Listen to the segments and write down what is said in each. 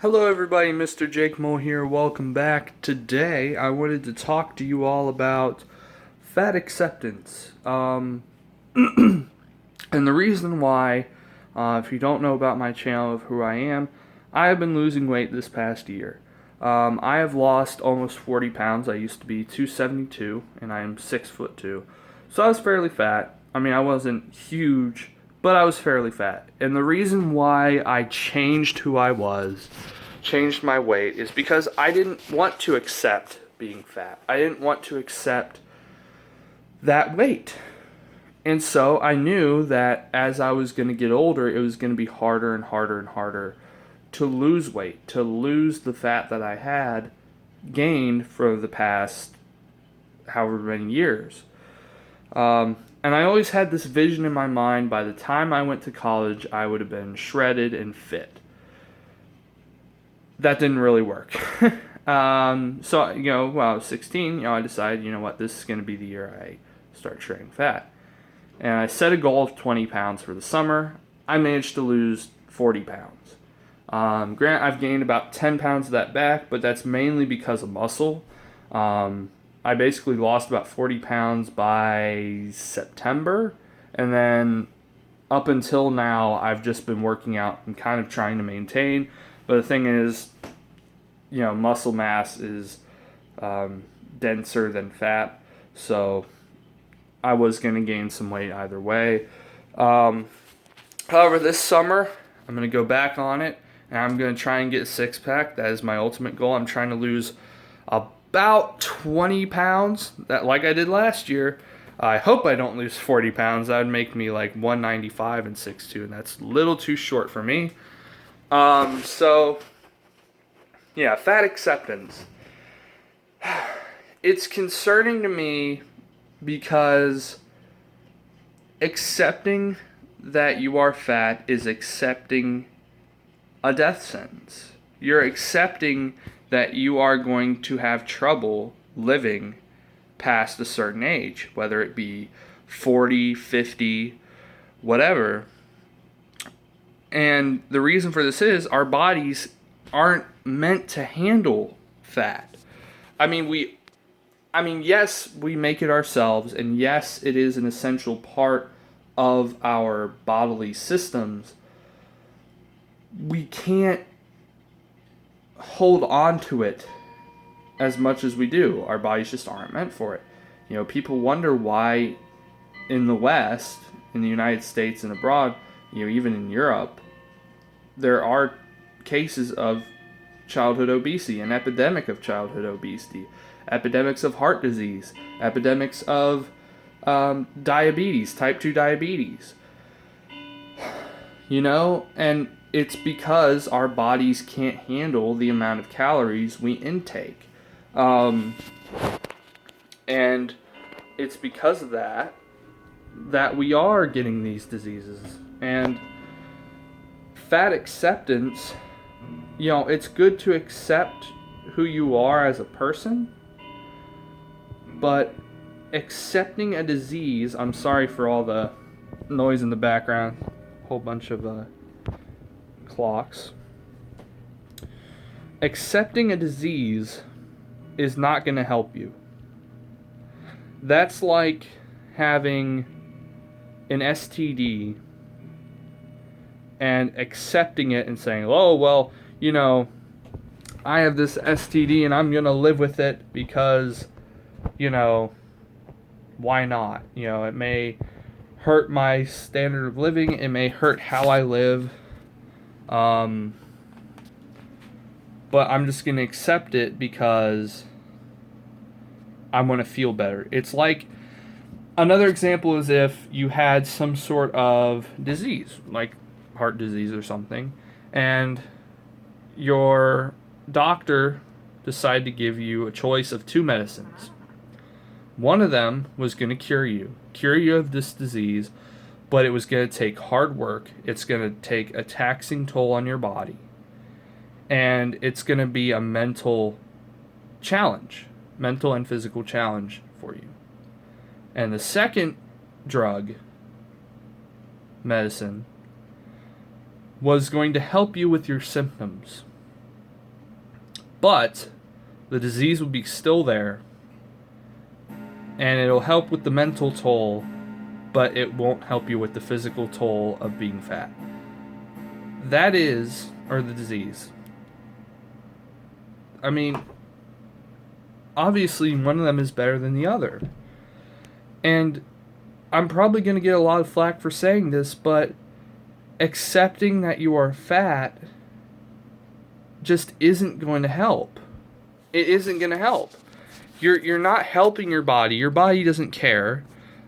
Hello, everybody. Mr. Jake Mo here. Welcome back. Today, I wanted to talk to you all about fat acceptance. And the reason why, if you don't know about my channel of who I have been losing weight this past year. I have lost almost 40 pounds. I used to be 272, and I am 6'2". So I was fairly fat. I mean, I wasn't huge, but I was fairly fat. And the reason why I changed who I was, changed my weight, is because I didn't want to accept being fat. I didn't want to accept that weight. And so I knew that as I was going to get older, it was going to be harder and harder and harder to lose weight, to lose the fat that I had gained for the past however many years. And I always had this vision in my mind, by the time I went to college, I would have been shredded and fit. That didn't really work. So, when I was 16, I decided, this is going to be the year I start shredding fat. And I set a goal of 20 pounds for the summer. I managed to lose 40 pounds. I've gained about 10 pounds of that back, but that's mainly because of muscle. I basically lost about 40 pounds by September, and then up until now, I've just been working out and kind of trying to maintain. But the thing is, muscle mass is denser than fat, so I was going to gain some weight either way. However, this summer, I'm going to go back on it, and I'm going to try and get a six-pack. That is my ultimate goal. I'm trying to lose about 20 pounds, like I did last year. I hope I don't lose 40 pounds. That would make me like 195 and 6'2", and that's a little too short for me. Fat acceptance. It's concerning to me because accepting that you are fat is accepting a death sentence. You're accepting that you are going to have trouble living past a certain age, whether it be 40, 50, whatever. And the reason for this is our bodies aren't meant to handle fat. Yes, we make it ourselves, and yes, it is an essential part of our bodily systems. We can't hold on to it as much as we do. Our bodies just aren't meant for it. People wonder why in the West, in the United States and abroad, even in Europe, there are cases of childhood obesity, an epidemic of childhood obesity, epidemics of heart disease, epidemics of diabetes, type 2 diabetes. And it's because our bodies can't handle the amount of calories we intake. And it's because of that we are getting these diseases. And fat acceptance, it's good to accept who you are as a person, but accepting a disease, I'm sorry for all the noise in the background, whole bunch of clocks. Accepting a disease is not going to help you. That's like having an STD and accepting it and saying, oh, well, I have this STD and I'm going to live with it because, why not? It may hurt my standard of living. It may hurt how I live. But I'm just going to accept it because I want to feel better. It's like, another example is if you had some sort of disease, like heart disease or something, and your doctor decided to give you a choice of two medicines. One of them was going to cure you of this disease, but it was going to take hard work. It's going to take a taxing toll on your body, and it's going to be a mental and physical challenge for you. And the second medicine, was going to help you with your symptoms. but the disease will be still there, and it'll help with the mental toll, but it won't help you with the physical toll of being fat. That is, or the disease. I mean, obviously one of them is better than the other. And I'm probably going to get a lot of flack for saying this, but accepting that you are fat just isn't going to help. It isn't going to help. You're not helping your body. Your body doesn't care.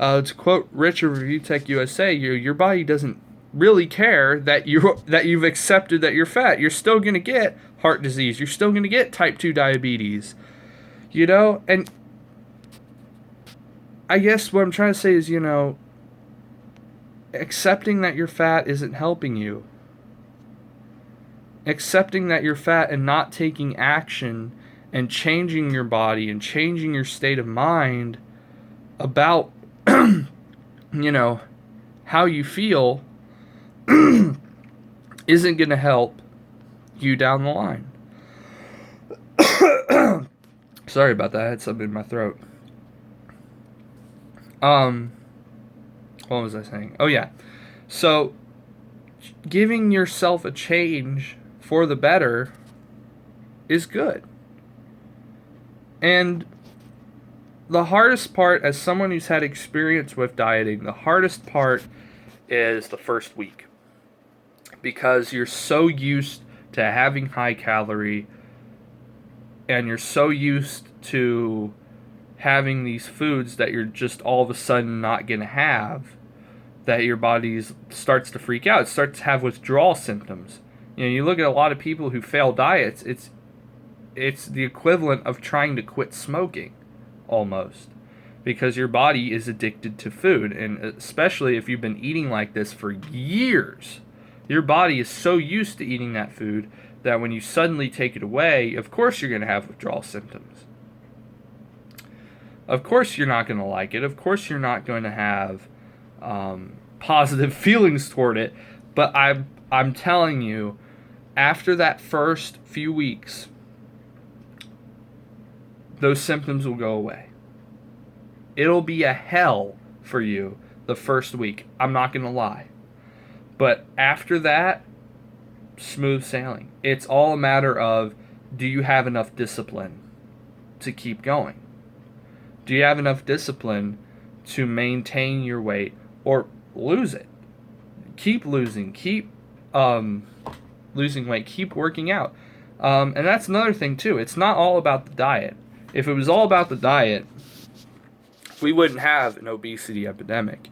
To quote Rich of Review Tech USA, your body doesn't really care that you've accepted that you're fat. You're still going to get heart disease. You're still going to get type 2 diabetes. You know, and I guess what I'm trying to say is, you know, accepting that you're fat isn't helping you. Accepting that you're fat and not taking action and changing your body and changing your state of mind about, you know, how you feel isn't going to help you down the line. Sorry about that. I had something in my throat. What was I saying? Oh, yeah. So, giving yourself a change for the better is good. And the hardest part, as someone who's had experience with dieting, the hardest part is the first week. Because you're so used to having high calorie, and you're so used to having these foods that you're just all of a sudden not going to have, that your body starts to freak out. It starts to have withdrawal symptoms. You know, you look at a lot of people who fail diets, it's the equivalent of trying to quit smoking, almost. Because your body is addicted to food, and especially if you've been eating like this for years, your body is so used to eating that food that when you suddenly take it away, of course you're going to have withdrawal symptoms. Of course you're not going to like it. Of course you're not going to have positive feelings toward it. But I'm telling you, after that first few weeks, those symptoms will go away. It'll be a hell for you the first week. I'm not going to lie. But after that, smooth sailing. It's all a matter of, do you have enough discipline to keep going? Do you have enough discipline to maintain your weight or lose it? Keep losing. Keep losing weight. Keep working out. And that's another thing, too. It's not all about the diet. If it was all about the diet, we wouldn't have an obesity epidemic.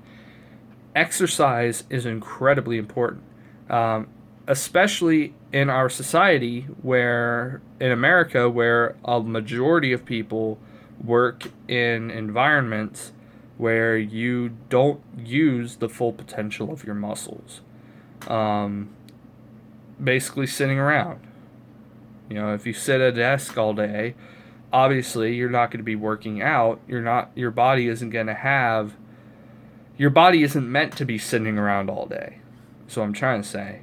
Exercise is incredibly important, especially in our society where, in America, where a majority of people work in environments where you don't use the full potential of your muscles. Basically sitting around. You know, if you sit at a desk all day, obviously you're not going to be working out. Your body isn't meant to be sitting around all day. So I'm trying to say.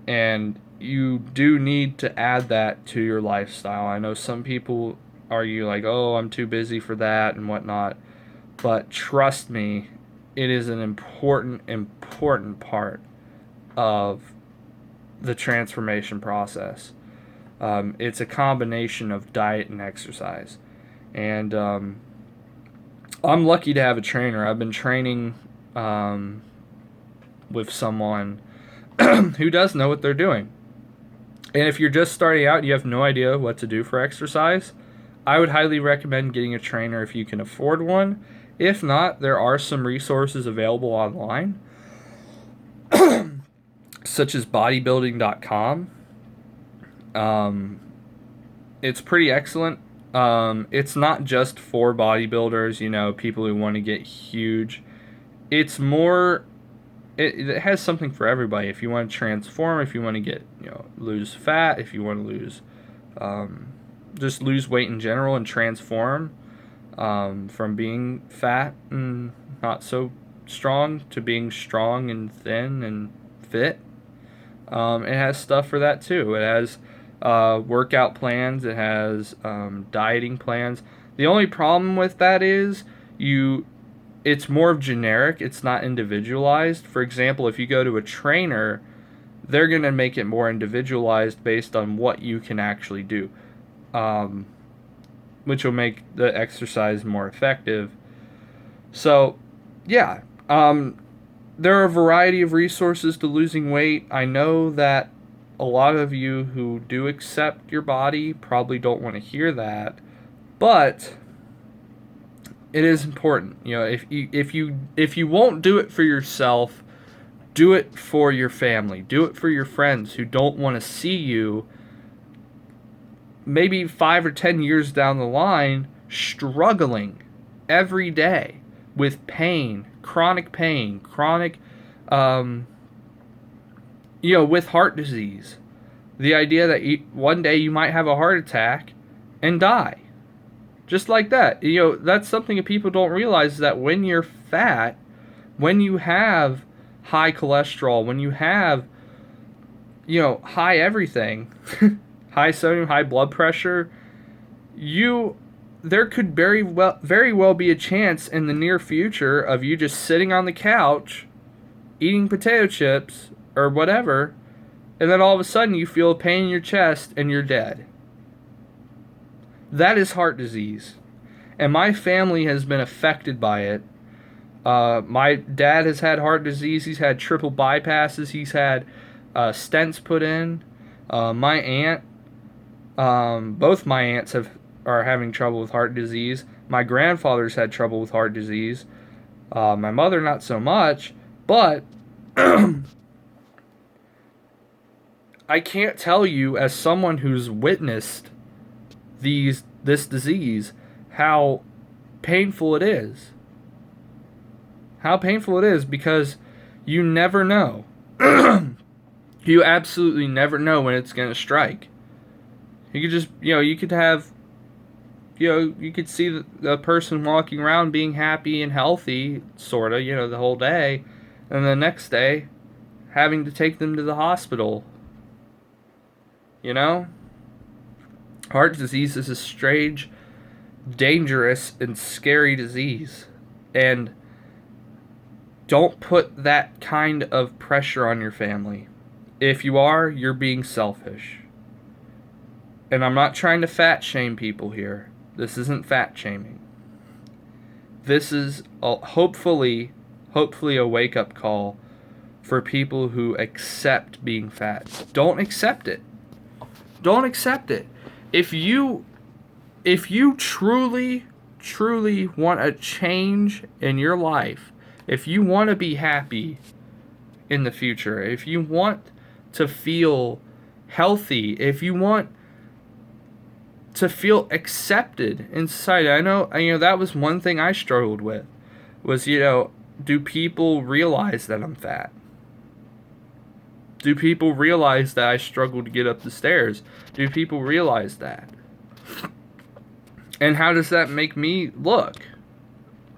And you do need to add that to your lifestyle. I know some people argue like, oh, I'm too busy for that and whatnot. But trust me, it is an important part of the transformation process. It's a combination of diet and exercise. And I'm lucky to have a trainer. I've been training with someone who does know what they're doing. And if you're just starting out and you have no idea what to do for exercise, I would highly recommend getting a trainer if you can afford one. If not, there are some resources available online, such as bodybuilding.com. It's pretty excellent. It's not just for bodybuilders, you know, people who want to get huge. It's more, it has something for everybody. If you want to transform, if you want to get, you know, lose fat, if you want to lose, just lose weight in general and transform from being fat and not so strong to being strong and thin and fit. It has stuff for that too. It has workout plans. It has dieting plans. The only problem with that is it's more of generic. It's not individualized. For example, if you go to a trainer, they're going to make it more individualized based on what you can actually do, which will make the exercise more effective. So, yeah, there are a variety of resources to losing weight. I know that a lot of you who do accept your body probably don't want to hear that, but it is important. You know, if you won't do it for yourself, do it for your family. Do it for your friends who don't want to see you maybe 5 or 10 years down the line struggling every day with pain, chronic, with heart disease. The idea that one day you might have a heart attack and die. Just like that. You know, that's something that people don't realize, is that when you're fat, when you have high cholesterol, when you have, high everything, high sodium, high blood pressure, there could very well be a chance in the near future of you just sitting on the couch, eating potato chips or whatever, and then all of a sudden you feel a pain in your chest and you're dead. That is heart disease. And my family has been affected by it. My dad has had heart disease. He's had triple bypasses. He's had stents put in. My aunt, both my aunts are having trouble with heart disease. My grandfather's had trouble with heart disease. My mother, not so much. But I can't tell you, as someone who's witnessed this disease, how painful it is. How painful it is, because you never know. You absolutely never know when it's going to strike. You could just, you could have, you could see the person walking around being happy and healthy, sort of, the whole day, and the next day having to take them to the hospital. Heart disease is a strange, dangerous, and scary disease. And don't put that kind of pressure on your family. If you are, you're being selfish. And I'm not trying to fat shame people here. This isn't fat shaming. This is hopefully a wake-up call for people who accept being fat. Don't accept it. Don't accept it. If you truly want a change in your life, if you want to be happy in the future, if you want to feel healthy, if you want to feel accepted in society, I know that was one thing I struggled with, was, do people realize that I'm fat? Do people realize that I struggle to get up the stairs? Do people realize that? And how does that make me look,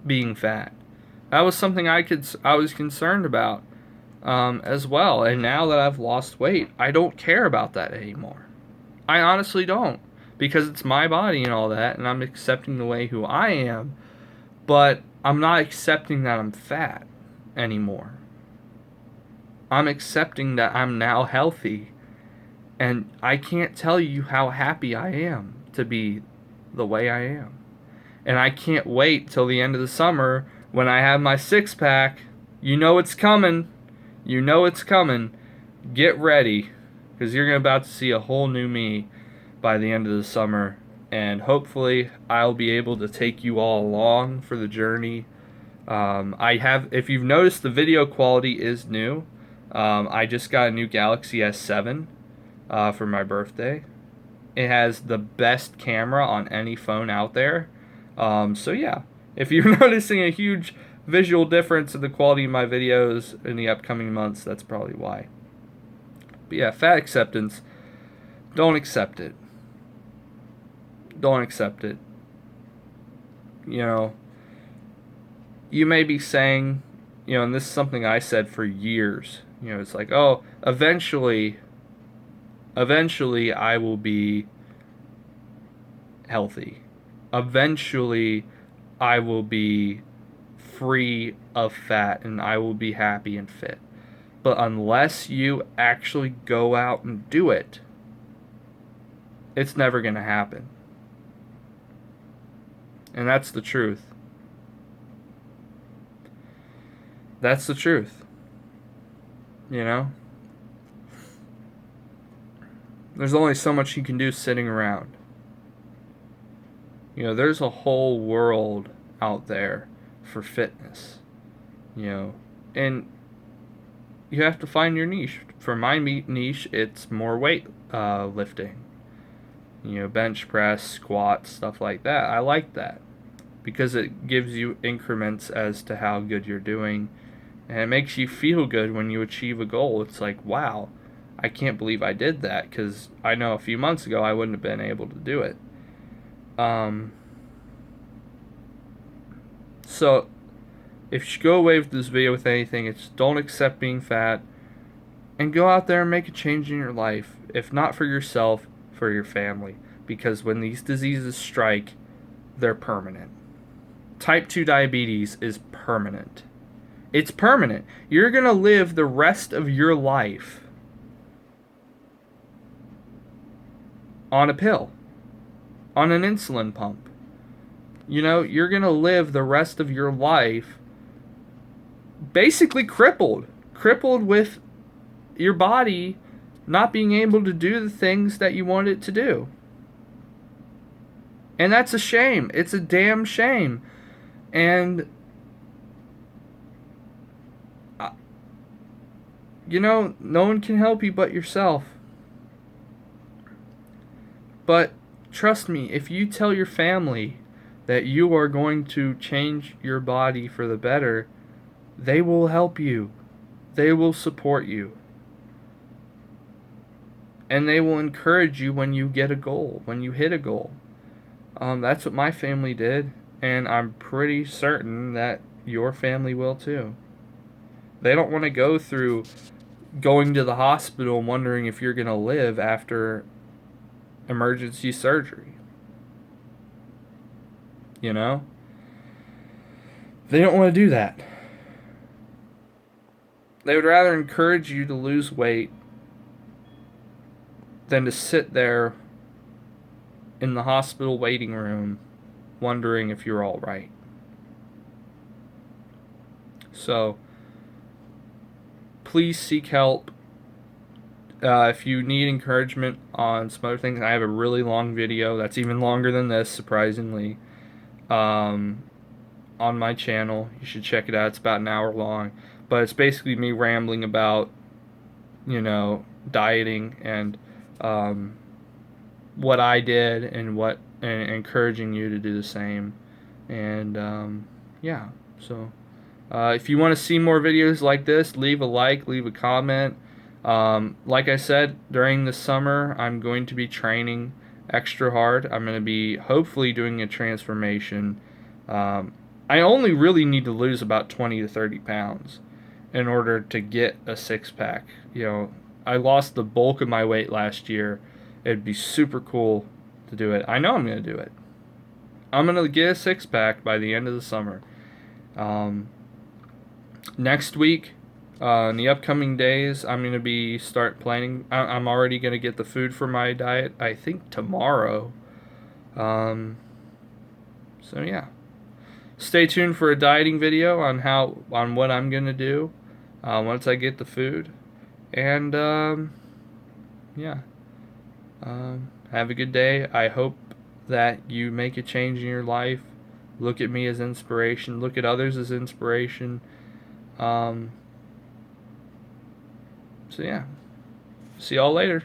being fat? That was something I was concerned about as well. And now that I've lost weight, I don't care about that anymore. I honestly don't, because it's my body and all that, and I'm accepting the way who I am, but I'm not accepting that I'm fat anymore. I'm accepting that I'm now healthy, and I can't tell you how happy I am to be the way I am. And I can't wait till the end of the summer when I have my six-pack. You know it's coming. You know it's coming. Get ready, because you're about to see a whole new me by the end of the summer. And hopefully I'll be able to take you all along for the journey. If you've noticed, the video quality is new. I just got a new Galaxy S7 for my birthday. It has the best camera on any phone out there. So yeah, if you're noticing a huge visual difference in the quality of my videos in the upcoming months, that's probably why. But yeah, fat acceptance. Don't accept it. Don't accept it. You may be saying, and this is something I said for years, it's like, oh, eventually eventually I will be healthy. Eventually I will be free of fat and I will be happy and fit. But unless you actually go out and do it, it's never going to happen. And that's the truth. That's the truth. You know? There's only so much you can do sitting around. You know, there's a whole world out there for fitness. You know, and you have to find your niche. For my niche, it's more weight lifting. You know, bench press, squats, stuff like that. I like that because it gives you increments as to how good you're doing, and it makes you feel good when you achieve a goal. It's like, wow, I can't believe I did that, because I know a few months ago I wouldn't have been able to do it. So if you go away with this video with anything, it's don't accept being fat, and go out there and make a change in your life. If not for yourself, for your family. Because when these diseases strike, they're permanent. Type 2 diabetes is permanent. It's permanent. You're going to live the rest of your life on a pill, on an insulin pump. You know, you're going to live the rest of your life basically crippled with your body not being able to do the things that you want it to do. And that's a shame. It's a damn shame. And you know, no one can help you but yourself. But trust me, if you tell your family that you are going to change your body for the better, they will help you. They will support you. And they will encourage you when you get a goal, when you hit a goal. That's what my family did, and I'm pretty certain that your family will too. They don't want to go through going to the hospital and wondering if you're going to live after emergency surgery. You know? They don't want to do that. They would rather encourage you to lose weight than to sit there in the hospital waiting room wondering if you're all right. So, please seek help. If you need encouragement on some other things, I have a really long video that's even longer than this, surprisingly, on my channel. You should check it out. It's about an hour long. But it's basically me rambling about, you know, dieting and what I did and encouraging you to do the same. And yeah, so if you want to see more videos like this, leave a like, leave a comment. Like I said, during the summer I'm going to be training extra hard. I'm going to be hopefully doing a transformation. I only really need to lose about 20 to 30 pounds in order to get a six-pack. You know, I lost the bulk of my weight last year. It'd be super cool to do it. I know I'm going to do it. I'm going to get a six-pack by the end of the summer. Next week, in the upcoming days, I'm going to start planning. I'm already going to get the food for my diet, I think tomorrow. So yeah. Stay tuned for a dieting video on what I'm going to do once I get the food. And yeah. Have a good day. I hope that you make a change in your life. Look at me as inspiration. Look at others as inspiration. So yeah. See y'all later.